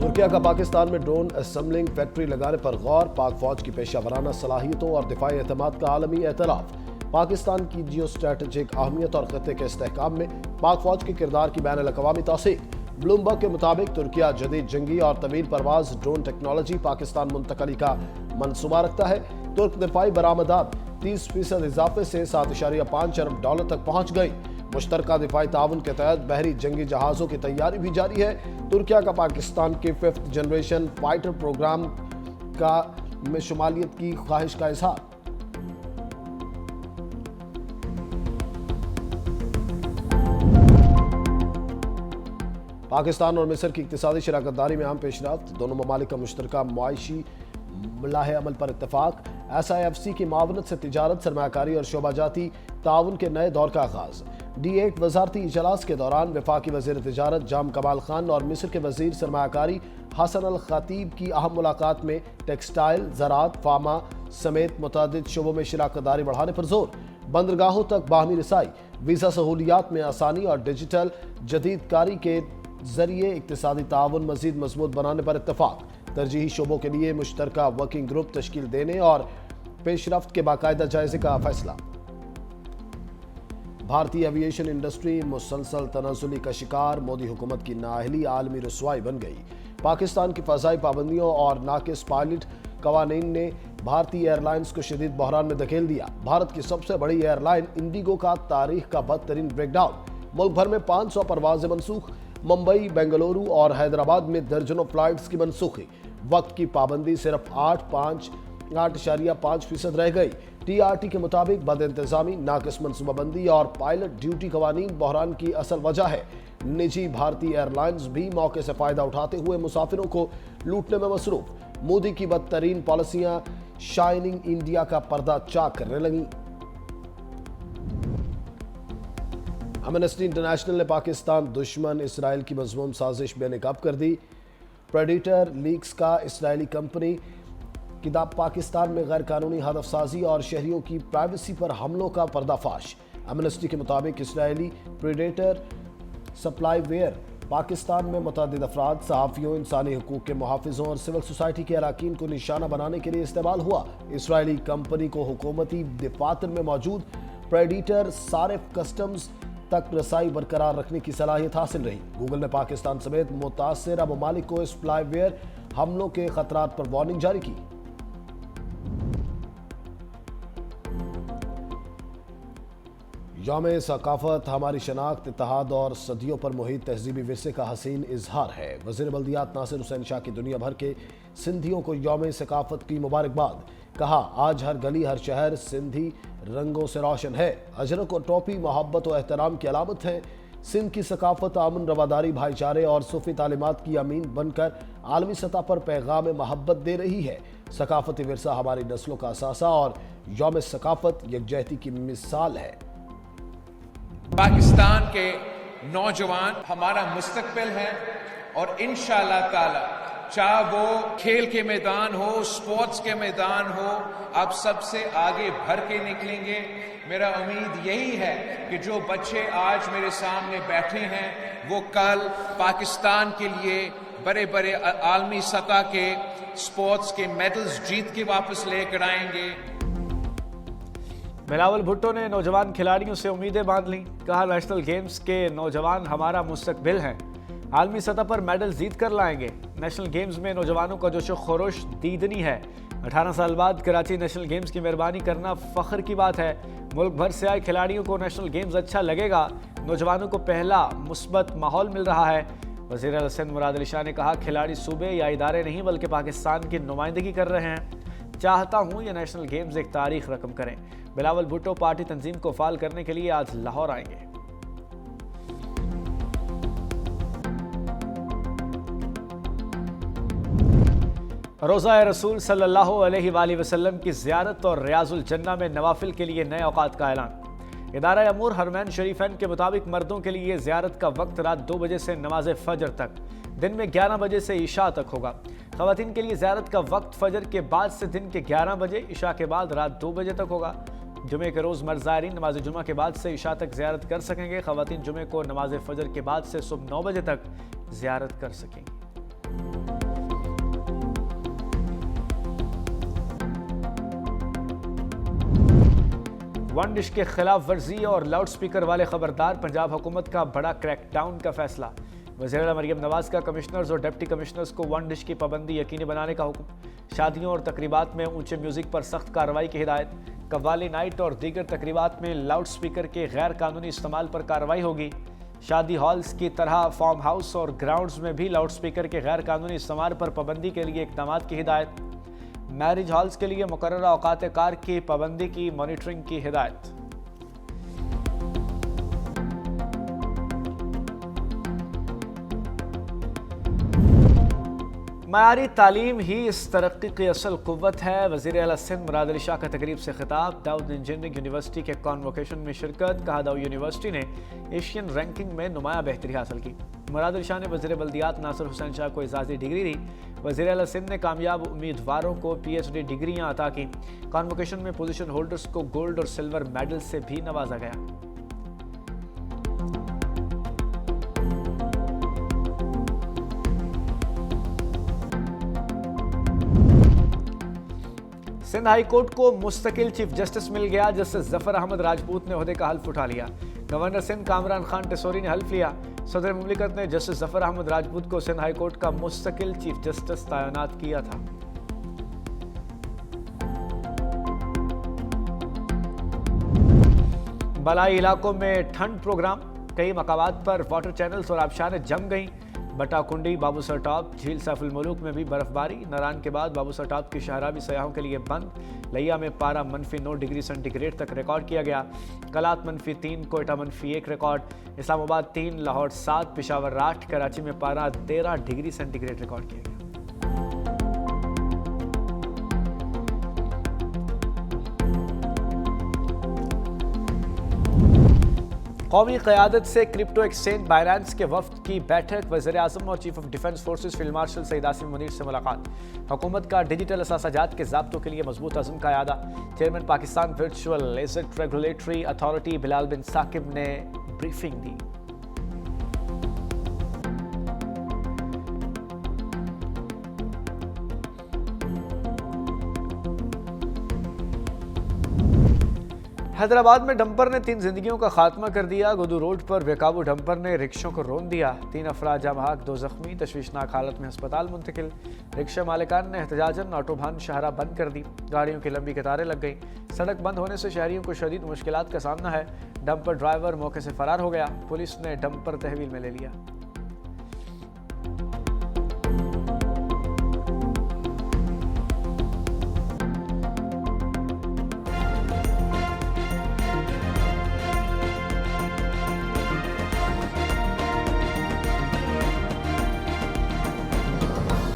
तुर्किया का पाकिस्तान में drone assembling factory लगाने पर गौर। पाक फौज की पेशा वराना सलाहियतों और दिफाई एतमाद का आलमी एतराफ। पाकिस्तान की जियो स्ट्रेटेजिक अहमियत और खत्ते के इस्तेहकाम में पाक फौज के किरदार की बैन अल-अक़वामी तौसीक। ब्लूमबर्ग के मुताबिक तुर्किया जदीद जंगी और तवील परवाज ड्रोन टेक्नोलॉजी पाकिस्तान मुंतकली का मंसूबा रखता है। तुर्क दिफाई बरामदात 30% इजाफे से $7.5 अरब तक पहुंच गई। मुश्तरका दिफाई ताउन के तहत बहरी जंगी जहाजों की तैयारी भी जारी है। तुर्किया का पाकिस्तान के 5th जनरेशन फाइटर प्रोग्राम में शुमालियत की ख्वाहिश का इजहार। पाकिस्तान और मिस्र की इक्तिसादी शराकतदारी में अहम पेशरफ्त। दोनों ममालिक का मुश्तरका मुआशी लाहे अमल पर इत्तफाक। SIFC की मावनत से तिजारत, सरमायाकारी और शोबाजाती ताउन के नए दौर का आगाज। D8 वजारती इजलास के दौरान वफाकी वजीर तिजारत जाम कमाल खान और मिस्र के वजीर सरमायाकारी हसन अल खतीब की अहम मुलाकात में टेक्सटाइल, ज़राअत, फार्मा समेत मुतअद्दिद शोबों में शराकतदारी बढ़ाने पर जोर। बंदरगाहों तक बाहमी रसाई, वीज़ा सहूलियात में आसानी और डिजिटल जदीदकारी के जरिए इक्तिसादी ताउन मजीद मजबूत बनाने पर इत्तफाक। तरजीही शोबों के लिए मुश्तरका वर्किंग ग्रुप तश्कील देने और पेशरफ्त के बाकायदा जायजे का फैसला। भारतीय एविएशन इंडस्ट्री मुसलसल तनाजुली का शिकार। मोदी हुकूमत की नाअहली आलमी रुसवाई बन गई। पाकिस्तान की फ़ज़ाई पाबंदियों और नाकिस पायलट कवानीन ने भारतीय एयरलाइंस को शदीद बहरान में धकेल दिया। भारत की सबसे बड़ी एयरलाइन इंडिगो का तारीख का बदतरीन ब्रेकडाउन। मुल्क भर में 500 परवाजें मनसूख। मुंबई, बेंगलुरु और हैदराबाद में दर्जनों फ्लाइट्स की मनसूखी। वक्त की पाबंदी सिर्फ 8.5% रह गई। TRT के मुताबिक बद इंतजामी, नाकिस मनसूबाबंदी और पायलट ड्यूटी कवानीन बहरान की असल वजह है। निजी भारतीय एयरलाइंस भी मौके से फायदा उठाते हुए मुसाफिरों को लूटने में मसरूफ। मोदी की बदतरीन पॉलिसियां शाइनिंग इंडिया का पर्दा चाक करने लगी। एमनेस्टी इंटरनेशनल ने पाकिस्तान दुश्मन इसराइल की मज़मूम साजिश बेनकाब कर दी। प्रेडिटर लीक्स का इसराइली कंपनी किताब पाकिस्तान में गैर कानूनी हदफसाजी और शहरियों की प्राइवेसी पर हमलों का पर्दाफाश। एमनेस्टी के मुताबिक इसराइली प्रेडेटर सप्लाईवेयर पाकिस्तान में मुतअद्दिद अफराद, सहाफ़ियों, इंसानी हकूक़ के मुहाफ़िज़ों और सिविल सोसाइटी के अराकीन को निशाना बनाने के लिए इस्तेमाल हुआ। इसराइली कंपनी को हुकूमती दफातर में मौजूद प्रेडिटर सारिफ कस्टम्स तक रसाई बरकरार रखने की सलाहियत हासिल रही। गूगल ने पाकिस्तान समेत मुतासरा ममालिक को स्पाईवेयर हमलों के खतरात पर वार्निंग जारी की। यौम सकाफत हमारी शनाख्त, इत्तेहाद और सदियों पर मुहित तहजीबी विरसे का हसीन इजहार है। वज़ीर बल्दियात नासिर हुसैन शाह की दुनिया भर के सिंधियों को यौम सकाफत की मुबारकबाद। कहा, आज हर गली हर शहर सिंधी रंगों से रोशन है। अजरक और टोपी मोहब्बत और एहतराम की अलामत है। सिंध की सकाफत अमन, रवादारी, भाईचारे और सूफी तालीमात की अमीन बनकर आलमी सतह पर पैगाम मोहब्बत दे रही है। सकाफती विरसा हमारी नस्लों का असासा और यौम सकाफत यकजहती की मिसाल है। पाकिस्तान के नौजवान हमारा मुस्तकबिल है और इंशाअल्लाह ताला चाहे वो खेल के मैदान हो, स्पोर्ट्स के मैदान हो, आप सबसे आगे भर के निकलेंगे। मेरा उम्मीद यही है कि जो बच्चे आज मेरे सामने बैठे हैं वो कल पाकिस्तान के लिए बड़े बड़े आलमी सतह के स्पोर्ट्स के मेडल्स जीत के वापस लेकर आएंगे। बिलावल भुट्टो ने नौजवान खिलाड़ियों से उम्मीदें बांध लीं। कहा, नेशनल गेम्स के नौजवान हमारा मुस्तकबिल हैं, आलमी सतह पर मेडल जीत कर लाएंगे। नेशनल गेम्स में नौजवानों का जोश खरोश दीदनी है। 18 साल बाद कराची नेशनल गेम्स की मेहरबानी करना फ़ख्र की बात है। मुल्क भर से आए खिलाड़ियों को नेशनल गेम्स अच्छा लगेगा। नौजवानों को पहला मुस्बत माहौल मिल रहा है। वज़ीर आला सिंध मुराद अली शाह ने कहा, खिलाड़ी सूबे या इदारे नहीं बल्कि पाकिस्तान की नुमाइंदगी कर रहे हैं। चाहता हूँ ये नेशनल गेम्स एक तारीख रकम करें। बिलावल भुट्टो पार्टी तंजीम को फाल करने के लिए आज लाहौर आएंगे। रोज़ा रसूल सल्लल्लाहु अलैहि वसल्लम की ज़ियारत और रियाजुल जन्ना में नवाफिल के लिए नए औकात का ऐलान। इदारा अमूर हरमैन शरीफैन के मुताबिक मर्दों के लिए ज़ियारत का वक्त रात 2 बजे से नमाज फ़जर तक, दिन में 11 बजे से इशा तक होगा। ख़वातीन के लिए ज़ियारत का वक्त फ़जर के बाद से दिन के 11 बजे, इशा के बाद रात 2 बजे तक होगा। जुमे के रोज़ मर्द ज़ायरीन नमाज जुमा के बाद से इशा तक ज़ियारत कर सकेंगे। ख़वातीन जुमे को नमाज फ़जर के बाद से सुबह 9 बजे तक ज़ियारत कर सकेंगी। वन डिश के खिलाफ वर्जी और लाउड स्पीकर वाले खबरदार, पंजाब हुकूमत का बड़ा क्रैकडाउन का फैसला। वज़ीर मरियम नवाज का कमिश्नर्स और डिप्टी कमिश्नर्स को वन डिश की पाबंदी यकीनी बनाने का हुक्म। शादियों और तकरीबात में ऊंचे म्यूजिक पर सख्त कार्रवाई की हिदायत। कव्वाली नाइट और दीगर तकरीबात में लाउड स्पीकर के गैर कानूनी इस्तेमाल पर कार्रवाई होगी। शादी हॉल्स की तरह फार्म हाउस और ग्राउंड्स में भी लाउड स्पीकर के गैर कानूनी इस्तेमाल पर पाबंदी के लिए इक़दाम की हिदायत। मैरिज हॉल्स के लिए मुकर्ररा औकात कार की पाबंदी की मॉनिटरिंग की हिदायत। मयारी तालीम ही इस तरक्की की असल कुव्वत है। वज़ीर आला सिंध मुराद अली शाह का तकरीब से खिताब। दाऊद इंजीनियरिंग यूनिवर्सिटी के कॉन्वोकेशन में शिरकत। कहा दाऊद यूनिवर्सिटी ने एशियन रैंकिंग में नुमायां बेहतरी हासिल की। मुराद अली शाह ने वज़ीर बल्दियात नासिर हुसैन शाह को एजाज़ी डिग्री दी। वज़ीर आला सिंध ने कामयाब उम्मीदवारों को PhD डिग्रियाँ अता की। कॉन्वोकेशन में पोजीशन होल्डर्स को गोल्ड और सिल्वर मेडल से भी नवाजा गया। सिंध हाई कोर्ट को मुस्तकिल चीफ जस्टिस मिल गया। जस्टिस जफर अहमद राजपूत ने ओहदे का हल्फ उठा लिया। गवर्नर सिंध कामरान खान टेसोरी ने हल्फ लिया। सदर मुमलिकत ने जस्टिस जफर अहमद राजपूत को सिंध हाई कोर्ट का मुस्तकिल चीफ जस्टिस तैनात किया था। बलाई इलाकों में ठंड प्रोग्राम। कई मकामात पर वाटर चैनल्स और आबशारें जम गईं। बटाकुंडी, बाबूसर टॉप, झील सैफुल मुलूक में भी बर्फबारी। नारान के बाद बाबूसर टॉप की शाहरा भी सयाहों के लिए बंद। लिया में पारा -9 डिग्री सेंटीग्रेड तक रिकॉर्ड किया गया। कलात -3, कोयटा -1 रिकॉर्ड। इस्लामाबाद 3, लाहौर 7, पेशावर 8, कराची में पारा 13 डिग्री सेंटीग्रेड रिकॉर्ड किया गया। कौमी क़यादत से क्रिप्टो एक्सचेंज बाइनेंस के वफ्द की बैठक। वज़ीर आज़म और chief of defence forces field marshal Saeed Asim Munir से मुलाकात। हुकूमत का डिजिटल असासाजात के ज़ाब्तों के लिए मजबूत अज़्म का यादा। Chairman Pakistan virtual asset regulatory authority Bilal bin Saqib ने ब्रीफिंग दी। हैदराबाद में डंपर ने 3 जिंदगियों का खात्मा कर दिया। गुदू रोड पर बेकाबू डंपर ने रिक्शों को रौंद दिया। 3 अफराद जाँ बहक, 2 जख्मी, तशवीशनाक हालत में अस्पताल मुंतकिल। रिक्शा मालिकान ने एहतजाजन ऑटोबान शाहरा बंद कर दी। गाड़ियों की लंबी कतारें लग गई। सड़क बंद होने से शहरियों को शदीद मुश्किलात का सामना है। डंपर ड्राइवर मौके से फरार हो गया। पुलिस ने डंपर तहवील में ले लिया।